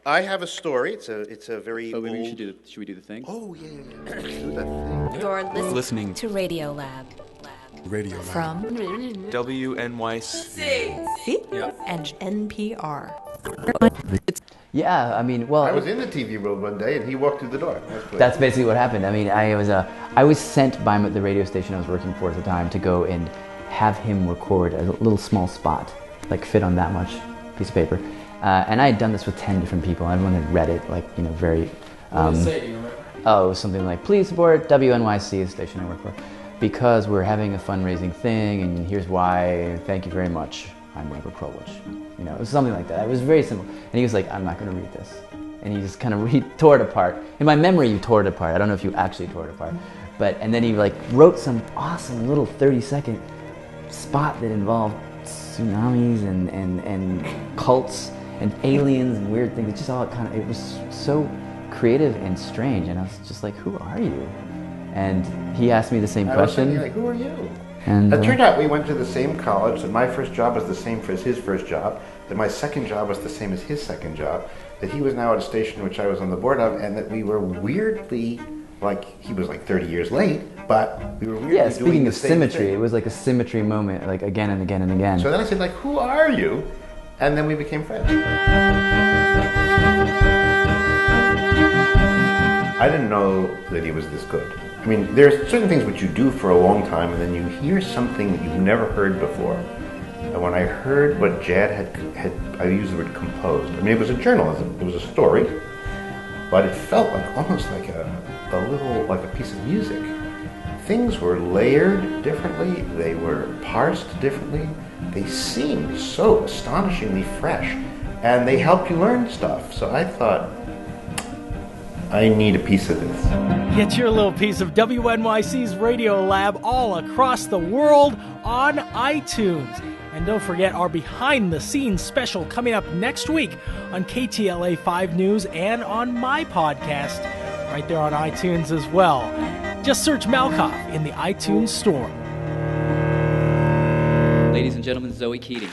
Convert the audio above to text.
I have a story. It's a very maybe old... should we do the thing? Oh, yeah. Let's do that thing. You're listening to Radiolab. Radiolab. From WNYC. and NPR. Yeah, I mean, well, I was in the TV world one day, and he walked through the door. that's basically what happened. I mean, I was sent by the radio station I was working for at the time to go and have him record a little small spot, like fit on that much piece of paper. And I had done this with 10 different people. Everyone had read it, like, very... What did it say? Do you remember? Oh, it was something like, please support WNYC, the station I work for, because we're having a fundraising thing, and here's why, thank you very much. I'm Robert Krulwich. It was something like that. It was very simple. And he was like, I'm not going to read this. And he just kind of tore it apart. In my memory, you tore it apart. I don't know if you actually tore it apart. And then he wrote some awesome little 30-second spot that involved tsunamis and cults and aliens and weird things. It just all it was so creative and strange. And I was just like, who are you? And he asked me the same question. I was like, who are you? And it turned out we went to the same college, that my first job was the same as his first job, that my second job was the same as his second job, that he was now at a station which I was on the board of, and that we were weirdly, he was 30 years late, but we were weirdly speaking of symmetry, thing. it was like a symmetry moment, again and again and again. So then I said, who are you? And then we became friends. I didn't know that he was this good. I mean, there are certain things which you do for a long time, and then you hear something that you've never heard before. And when I heard what Jad had I use the word composed. I mean, it was a journalism, it was a story, but it felt almost like a piece of music. Things were layered differently, they were parsed differently, they seemed so astonishingly fresh, and they helped you learn stuff. So I thought, I need a piece of this. Get your little piece of WNYC's Radiolab all across the world on iTunes. And don't forget our behind-the-scenes special coming up next week on KTLA 5 News and on my podcast, right there on iTunes as well. Just search Malkoff in the iTunes store. Ladies and gentlemen, Zoe Keating.